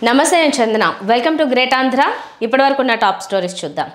నమస్తే నేను చందన welcome to great Andhra ఇప్పటివరకు ఉన్న టాప్ స్టోరీస్ చూద్దాం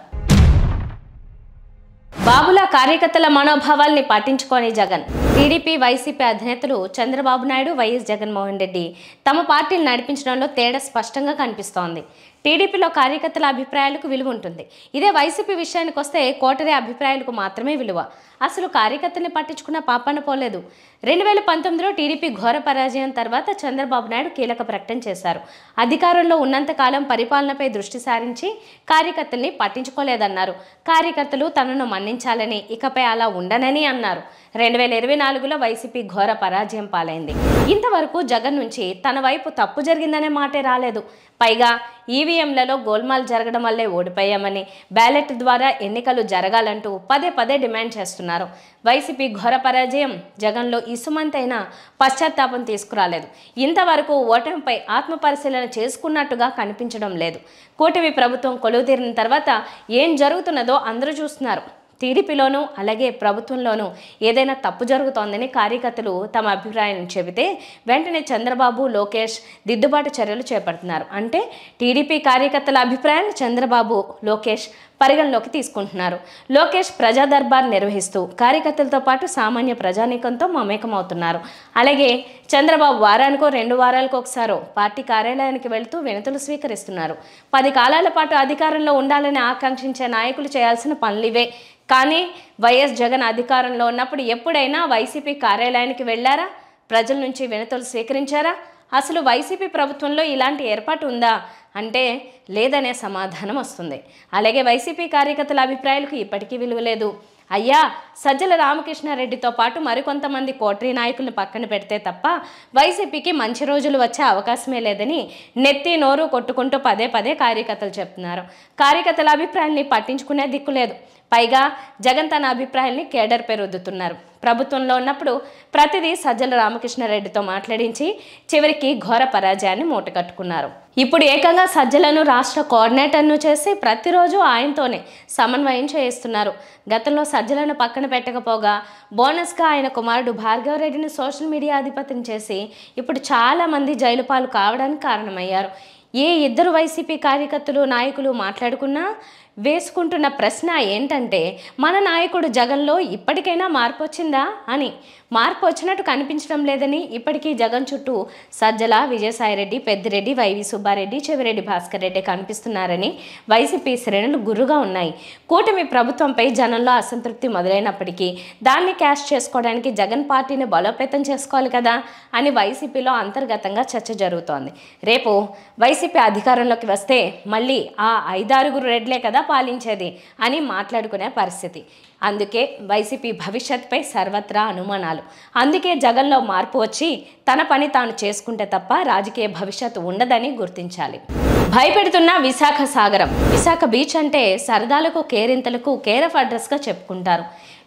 బాబుల కార్యకర్తల మనోభావాల్ని పట్టించుకోని జగన్ టీడీపీ వైసీపీ అధినేతలు చంద్రబాబు నాయుడు వైఎస్ జగన్మోహన్ రెడ్డి తమ పార్టీలు నడిపించడంలో తేడా స్పష్టంగా కనిపిస్తోంది టీడీపీలో కార్యకర్తల అభిప్రాయాలకు విలువ ఉంటుంది ఇదే వైసీపీ విషయానికి వస్తే కోటరీ అభిప్రాయాలకు మాత్రమే విలువ అసలు కార్యకర్తల్ని పట్టించుకున్న పాపాన పోలేదు 2019లో టీడీపీ ఘోర పరాజయం తర్వాత చంద్రబాబు నాయుడు కీలక ప్రకటన చేశారు అధికారంలో ఉన్నంతకాలం పరిపాలనపై దృష్టి సారించి కార్యకర్తల్ని పట్టించుకోలేదన్నారు కార్యకర్తలు తనను మన్నించాలని ఇకపై అలా ఉండనని అన్నారు 2024లో వైసీపీ ఘోర పరాజయం పాలైంది ఇంతవరకు జగన్ నుంచి తన వైపు తప్పు జరిగిందనే మాటే రాలేదు పైగా ఈవీఎంలలో గోల్మాల్ జరగడం వల్లే ఓడిపోయామని బ్యాలెట్ ద్వారా ఎన్నికలు జరగాలంటూ పదే పదే డిమాండ్ చేస్తున్నారు వైసీపీ ఘోర పరాజయం జగన్లో ఇసుమంతైనా పశ్చాత్తాపం తీసుకురాలేదు ఇంతవరకు ఓటమిపై ఆత్మపరిశీలన చేసుకున్నట్టుగా కనిపించడం లేదు కూటమి ప్రభుత్వం కొలువుతీరిన తర్వాత ఏం జరుగుతున్నదో అందరూ చూస్తున్నారు టీడీపీలోనూ అలాగే ప్రభుత్వంలోనూ ఏదైనా తప్పు జరుగుతోందని కార్యకర్తలు తమ అభిప్రాయాన్ని చెబితే వెంటనే చంద్రబాబు లోకేష్ దిద్దుబాటు చర్యలు చేపడుతున్నారు అంటే టీడీపీ కార్యకర్తల అభిప్రాయాన్ని చంద్రబాబు లోకేష్ పరిగణలోకి తీసుకుంటున్నారు లోకేష్ ప్రజా దర్బార్ నిర్వహిస్తూ కార్యకర్తలతో పాటు సామాన్య ప్రజానీకంతో మమేకమవుతున్నారు అలాగే చంద్రబాబు వారానికో 2 వారాలకు ఒకసారో పార్టీ కార్యాలయానికి వెళుతూ వినతులు స్వీకరిస్తున్నారు 10 కాలాల పాటు అధికారంలో ఉండాలని ఆకాంక్షించే నాయకులు చేయాల్సిన పనులివే కానీ వైఎస్ జగన్ అధికారంలో ఉన్నప్పుడు ఎప్పుడైనా వైసీపీ కార్యాలయానికి వెళ్ళారా ప్రజల నుంచి వినతులు స్వీకరించారా అసలు వైసీపీ ప్రభుత్వంలో ఇలాంటి ఏర్పాటు ఉందా అంటే లేదనే సమాధానం వస్తుంది అలాగే వైసీపీ కార్యకర్తల అభిప్రాయాలకు ఇప్పటికీ విలువ లేదు అయ్యా సజ్జల రామకృష్ణారెడ్డితో పాటు మరికొంతమంది కోటరీ నాయకులను పక్కన పెడితే తప్ప వైసీపీకి మంచి రోజులు వచ్చే అవకాశమే లేదని నెత్తి నోరు కొట్టుకుంటూ పదే పదే కార్యకర్తలు చెప్తున్నారు కార్యకర్తల అభిప్రాయాల్ని పట్టించుకునే దిక్కు లేదు పైగా జగన్ తన అభిప్రాయాల్ని కేడర్పై రుద్దుతున్నారు ప్రభుత్వంలో ఉన్నప్పుడు ప్రతిదీ సజ్జల రామకృష్ణారెడ్డితో మాట్లాడించి చివరికి ఘోర పరాజయాన్ని మూటకట్టుకున్నారు ఇప్పుడు ఏకంగా సజ్జలను రాష్ట్ర కోఆర్డినేటర్ను చేసి ప్రతిరోజు ఆయనతోనే సమన్వయం చేయిస్తున్నారు గతంలో సజ్జలను పక్కన పెట్టకపోగా బోనస్గా ఆయన కుమారుడు భార్గవ రెడ్డిని సోషల్ మీడియా అధిపతిని చేసి ఇప్పుడు చాలామంది జైలు పాలు కావడానికి కారణమయ్యారు ఏ ఇద్దరు వైసీపీ కార్యకర్తలు నాయకులు మాట్లాడుకున్నా వేసుకుంటున్న ప్రశ్న ఏంటంటే మన నాయకుడు జగన్లో ఇప్పటికైనా మార్పు వచ్చిందా అని మార్పు వచ్చినట్టు కనిపించడం లేదని ఇప్పటికీ జగన్ చుట్టూ సజ్జల విజయసాయిరెడ్డి పెద్దిరెడ్డి వైవి సుబ్బారెడ్డి చెవిరెడ్డి భాస్కర్ రెడ్డి కనిపిస్తున్నారని వైసీపీ శ్రేణులు గుర్రుగా ఉన్నాయి కూటమి ప్రభుత్వంపై జనంలో అసంతృప్తి మొదలైనప్పటికీ దాన్ని క్యాష్ చేసుకోవడానికి జగన్ పార్టీని బలోపేతం చేసుకోవాలి కదా అని వైసీపీలో అంతర్గతంగా చర్చ జరుగుతోంది రేపు వైసీపీ అధికారంలోకి వస్తే మళ్ళీ ఆ 5-6 రెడ్లే కదా పాలించేది అని మాట్లాడుకునే పరిస్థితి అందుకే వైసీపీ భవిష్యత్తుపై సర్వత్రా అనుమానాలు అందుకే జగన్లో మార్పు వచ్చి తన పని తాను చేసుకుంటే తప్ప రాజకీయ భవిష్యత్తు ఉండదని గుర్తించాలి భయపెడుతున్న విశాఖ సాగరం విశాఖ బీచ్ అంటే సరదాలకు కేరింతలకు కేర్ ఆఫ్ అడ్రస్గా చెప్పుకుంటారు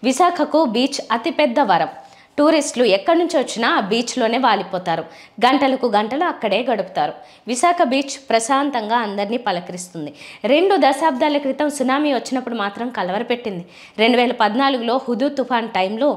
విశాఖకు బీచ్ అతిపెద్ద వరం టూరిస్టులు ఎక్కడి నుంచి వచ్చినా ఆ బీచ్లోనే వాలిపోతారు గంటలకు గంటలు అక్కడే గడుపుతారు విశాఖ బీచ్ ప్రశాంతంగా అందరినీ పలకరిస్తుంది 2 దశాబ్దాల క్రితం సునామీ వచ్చినప్పుడు మాత్రం కలవరపెట్టింది 2014లో హుదూద్ తుఫాన్ టైంలో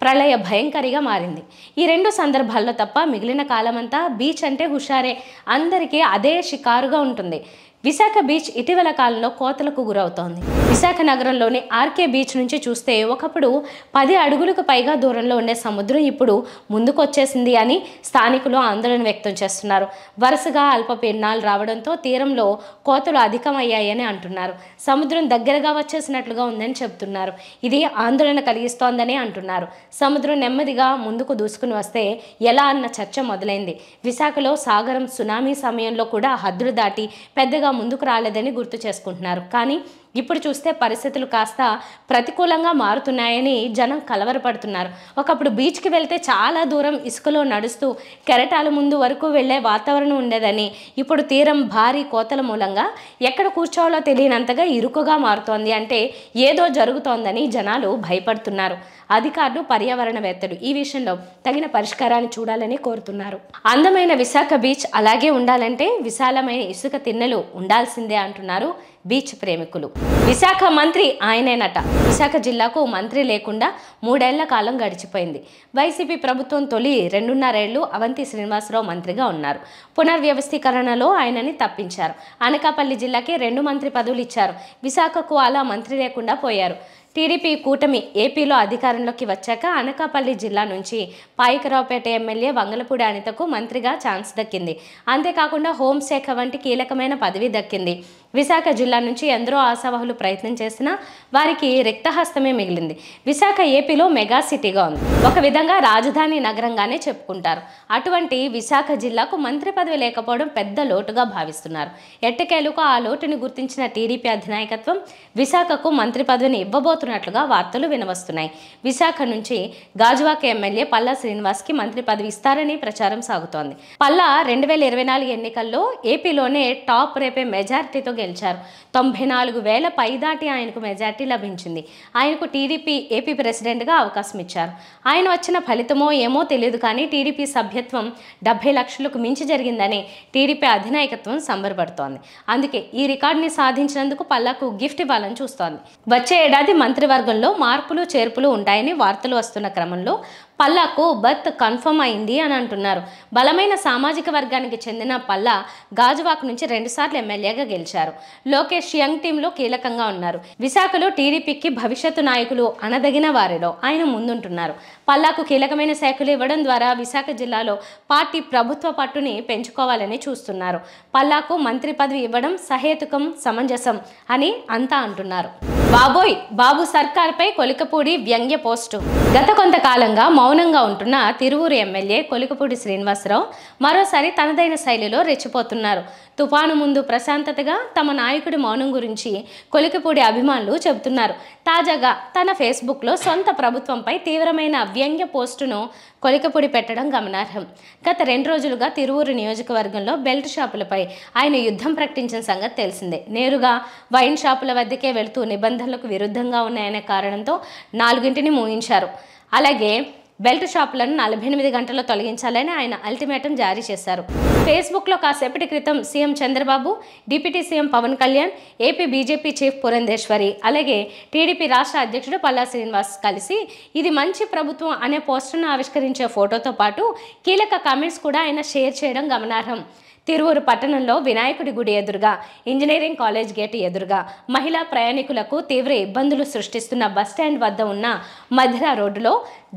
ప్రళయ భయంకరిగా మారింది ఈ 2 సందర్భాల్లో తప్ప మిగిలిన కాలమంతా బీచ్ అంటే హుషారే అందరికీ అదే షికారుగా ఉంటుంది విశాఖ బీచ్ ఇటీవల కాలంలో కోతలకు గురవుతోంది విశాఖ నగరంలోని ఆర్కే బీచ్ నుంచి చూస్తే ఒకప్పుడు 10 అడుగులకు పైగా దూరంలో ఉండే సముద్రం ఇప్పుడు ముందుకు వచ్చేసింది అని స్థానికులు ఆందోళన వ్యక్తం చేస్తున్నారు వరుసగా అల్పపీడనాలు రావడంతో తీరంలో కోతలు అధికమయ్యాయని అంటున్నారు సముద్రం దగ్గరగా వచ్చేసినట్లుగా ఉందని చెబుతున్నారు ఇది ఆందోళన కలిగిస్తోందని అంటున్నారు సముద్రం నెమ్మదిగా ముందుకు దూసుకుని వస్తే ఎలా అన్న చర్చ మొదలైంది విశాఖలో సాగరం సునామీ సమయంలో కూడా హద్దులు దాటి పెద్దగా ముందుకు రాలేదని గుర్తు చేసుకుంటున్నారు కానీ ఇప్పుడు చూస్తే పరిస్థితులు కాస్త ప్రతికూలంగా మారుతున్నాయని జనం కలవరపడుతున్నారు ఒకప్పుడు బీచ్కి వెళ్తే చాలా దూరం ఇసుకలో నడుస్తూ కెరటాల ముందు వరకు వెళ్లే వాతావరణం ఉండేదని ఇప్పుడు తీరం భారీ కోతల మూలంగా ఎక్కడ కూర్చోవాలో తెలియనంతగా ఇరుకుగా మారుతోంది అంటే ఏదో జరుగుతోందని జనాలు భయపడుతున్నారు అధికారులు పర్యావరణవేత్తలు ఈ విషయంలో తగిన పరిష్కారాన్ని చూడాలని కోరుతున్నారు అందమైన విశాఖ బీచ్ అలాగే ఉండాలంటే విశాలమైన ఇసుక తిన్నెలు ఉండాల్సిందే అంటున్నారు బీచ్ ప్రేమికులు. విశాఖ మంత్రి ఆయనేనట. విశాఖ జిల్లాకు మంత్రి లేకుండా 3 ఏళ్ల కాలం గడిచిపోయింది. వైసీపీ ప్రభుత్వం తొలి 2.5 ఏళ్లు అవంతి శ్రీనివాసరావు మంత్రిగా ఉన్నారు. పునర్వ్యవస్థీకరణలో ఆయనని తప్పించారు. అనకాపల్లి జిల్లాకి 2 మంత్రి పదవులు ఇచ్చారు. విశాఖకు అలా మంత్రి లేకుండా పోయారు. టీడీపీ కూటమి ఏపీలో అధికారంలోకి వచ్చాక అనకాపల్లి జిల్లా నుంచి పాయకరావుపేట ఎమ్మెల్యే వంగలపూడి అనితకు మంత్రిగా ఛాన్స్ దక్కింది. అంతేకాకుండా హోంశాఖ వంటి కీలకమైన పదవి దక్కింది. విశాఖ జిల్లా నుంచి ఎందరో ఆశావహులు ప్రయత్నం చేసినా వారికి రిక్తహస్తమే మిగిలింది. విశాఖ ఏపీలో మెగా సిటీగా ఉంది. ఒక విధంగా రాజధాని నగరంగానే చెప్పుకుంటారు. అటువంటి విశాఖ జిల్లాకు మంత్రి పదవి లేకపోవడం పెద్ద లోటుగా భావిస్తున్నారు. ఎట్టకేలకు ఆ లోటుని గుర్తించిన టీడీపీ అధినాయకత్వం విశాఖకు మంత్రి పదవిని ఇవ్వబోతున్నట్లుగా వార్తలు వినవస్తున్నాయి. విశాఖ నుంచి గాజువాక ఎమ్మెల్యే పల్లా శ్రీనివాస్కి మంత్రి పదవి ఇస్తారని ప్రచారం సాగుతోంది. పల్లా 2024 ఎన్నికల్లో ఏపీలోనే టాప్ రేపే మెజారిటీతో గెలిచారు. 94,000 పైదాటి ఆయనకు మెజార్టీ లభించింది. ఆయనకు టీడీపీ ఏపీ ప్రెసిడెంట్గా అవకాశం ఇచ్చారు. ఆయన వచ్చిన ఫలితమో ఏమో తెలియదు కానీ టీడీపీ సభ్యత్వం 70 లక్షలకు మించి జరిగిందని టీడీపీ అధినాయకత్వం సంబరపడుతోంది. అందుకే ఈ రికార్డుని సాధించినందుకు పల్లాకు గిఫ్ట్ ఇవ్వాలని చూస్తోంది. వచ్చే ఏడాది మంత్రివర్గంలో మార్పులు చేర్పులు ఉంటాయని వార్తలు వస్తున్న క్రమంలో పల్లాకు బర్త్ కన్ఫర్మ్ అయింది అని అంటున్నారు. బలమైన సామాజిక వర్గానికి చెందిన పల్లా గాజువాక్ నుంచి 2 సార్లు ఎమ్మెల్యేగా గెలిచారు. లోకేష్ యంగ్ టీంలో కీలకంగా ఉన్నారు. విశాఖలో టీడీపీకి భవిష్యత్తు నాయకులు అనదగిన వారిలో ఆయన ముందుంటున్నారు. పల్లాకు కీలకమైన శాఖలు ఇవ్వడం ద్వారా విశాఖ జిల్లాలో పార్టీ ప్రభుత్వ పట్టుని పెంచుకోవాలని చూస్తున్నారు. పల్లాకు మంత్రి పదవి ఇవ్వడం సహేతుకం, సమంజసం అని అంతా అంటున్నారు. బాబోయ్ బాబు సర్కార్పై కొలికపూడి వ్యంగ్య పోస్టు. గత కొంతకాలంగా మౌనంగా ఉంటున్న తిరువూరు ఎమ్మెల్యే కొలికపూడి శ్రీనివాసరావు మరోసారి తనదైన శైలిలో రెచ్చిపోతున్నారు. తుఫాను ముందు ప్రశాంతతగా తమ నాయకుడి మౌనం గురించి కొలికపూడి అభిమానులు చెబుతున్నారు. తాజాగా తన ఫేస్బుక్లో సొంత ప్రభుత్వంపై తీవ్రమైన వ్యంగ్య పోస్టును కొలికపూడి పెట్టడం గమనార్హం. గత 2 రోజులుగా తిరువూరు నియోజకవర్గంలో బెల్ట్ షాపులపై ఆయన యుద్ధం ప్రకటించిన సంగతి తెలిసిందే. నేరుగా వైన్ షాపుల వద్దకే వెళుతూ నిబంధనలకు విరుద్ధంగా ఉన్నాయనే కారణంతో 4ంటిని మూయించారు. అలాగే బెల్ట్ షాపులను 48 గంటల్లో తొలగించాలని ఆయన అల్టిమేటం జారీ చేశారు. ఫేస్బుక్లో కాసేపటి క్రితం CM Chandrababu, deputy CM Pawan Kalyan, AP BJP chief Purandeswari, అలాగే టీడీపీ రాష్ట్ర అధ్యక్షుడు పల్లా శ్రీనివాస్ కలిసి ఇది మంచి ప్రభుత్వం అనే పోస్టర్ను ఆవిష్కరించే ఫోటోతో పాటు కీలక కామెంట్స్ కూడా ఆయన షేర్ చేయడం గమనార్హం. తిరువూరు పట్టణంలో వినాయకుడి గుడి ఎదురుగా, ఇంజనీరింగ్ కాలేజ్ గేటు ఎదురుగా మహిళా ప్రయాణికులకు తీవ్ర ఇబ్బందులు సృష్టిస్తున్న బస్టాండ్ వద్ద ఉన్న మధిర రోడ్డులో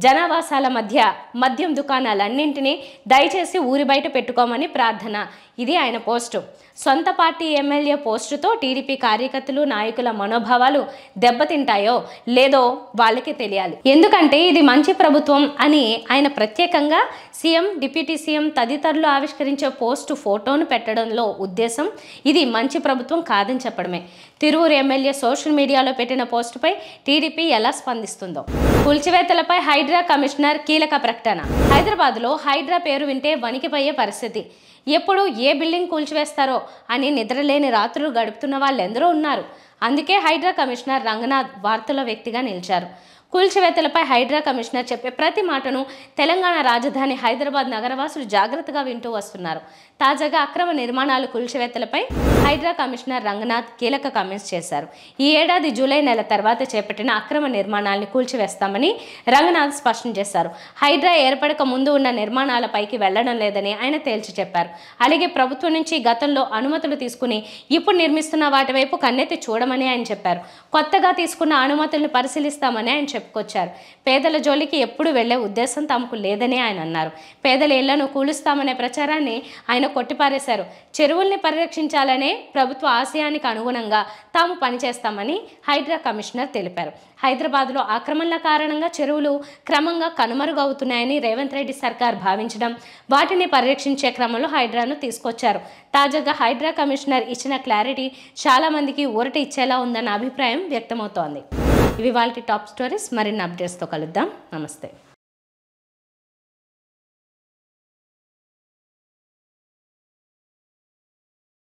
జనావాసాల మధ్య మద్యం దుకాణాలన్నింటినీ దయచేసి ఊరి బయట పెట్టుకోమని ప్రార్థన. ఇది ఆయన పోస్టు. సొంత పార్టీ ఎమ్మెల్యే పోస్టుతో టీడీపీ కార్యకర్తలు, నాయకుల మనోభావాలు దెబ్బతింటాయో లేదో వాళ్ళకి తెలియాలి. ఎందుకంటే ఇది మంచి ప్రభుత్వం అని ఆయన ప్రత్యేకంగా సీఎం, డిప్యూటీ సీఎం తదితరులు ఆవిష్కరించే పోస్టు ఫోటోను పెట్టడంలో ఉద్దేశం ఇది మంచి ప్రభుత్వం కాదని చెప్పడమే. తిరువూరు ఎమ్మెల్యే సోషల్ మీడియాలో పెట్టిన పోస్టుపై టీడీపీ ఎలా స్పందిస్తుందో. కూల్చివేతలపై హైడ్రా కమిషనర్ కీలక ప్రకటన. హైదరాబాద్లో హైడ్రా పేరు వింటే వణికిపోయే పరిస్థితి. ఎప్పుడు ఏ బిల్డింగ్ కూల్చివేస్తారో అని నిద్రలేని రాత్రులు గడుపుతున్న వాళ్ళెందరో ఉన్నారు. అందుకే హైడ్రా కమిషనర్ రంగనాథ్ వార్తల వ్యక్తిగా నిలిచారు. కూల్చివేతలపై హైడ్రా కమిషనర్ చెప్పే ప్రతి మాటను తెలంగాణ రాజధాని హైదరాబాద్ నగరవాసులు జాగ్రత్తగా వింటూ వస్తున్నారు. తాజాగా అక్రమ నిర్మాణాలు కూల్చివేతలపై హైడ్రా కమిషనర్ రంగనాథ్ కీలక కామెంట్స్ చేశారు. ఈ ఏడాది జూలై నెల తర్వాత చేపట్టిన అక్రమ నిర్మాణాలను కూల్చివేస్తామని రంగనాథ్ స్పష్టం చేశారు. హైడ్రా ఏర్పడక ముందు ఉన్న నిర్మాణాలపైకి వెళ్లడం లేదని ఆయన తేల్చి చెప్పారు. అలాగే ప్రభుత్వం నుంచి గతంలో అనుమతులు తీసుకుని ఇప్పుడు నిర్మిస్తున్న వాటి వైపు కన్నెత్తి చూడమని ఆయన చెప్పారు. కొత్తగా తీసుకున్న అనుమతులను పరిశీలిస్తామని ఆయన చెప్పుకొచ్చారు. పేదల జోలికి ఎప్పుడు వెళ్లే ఉద్దేశం తమకు లేదని ఆయన అన్నారు. పేదల ఇళ్లను కూలుస్తామనే ప్రచారాన్ని ఆయన కొట్టిపారేశారు. చెరువుల్ని పరిరక్షించాలనే ప్రభుత్వ ఆశయానికి అనుగుణంగా తాము పనిచేస్తామని హైడ్రా కమిషనర్ తెలిపారు. హైదరాబాద్లో ఆక్రమణల కారణంగా చెరువులు క్రమంగా కనుమరుగవుతున్నాయని రేవంత్ రెడ్డి సర్కార్ భావించడం, వాటిని పరిరక్షించే క్రమంలో హైడ్రాను తీసుకొచ్చారు. తాజాగా హైడ్రా కమిషనర్ ఇచ్చిన క్లారిటీ చాలా మందికి ఊరట ఇచ్చేలా ఉందన్న అభిప్రాయం వ్యక్తమవుతోంది. ఇవి వాళ్ళ టాప్ స్టోరీస్. మరిన్ని అప్డేట్స్తో కలుద్దాం. నమస్తే.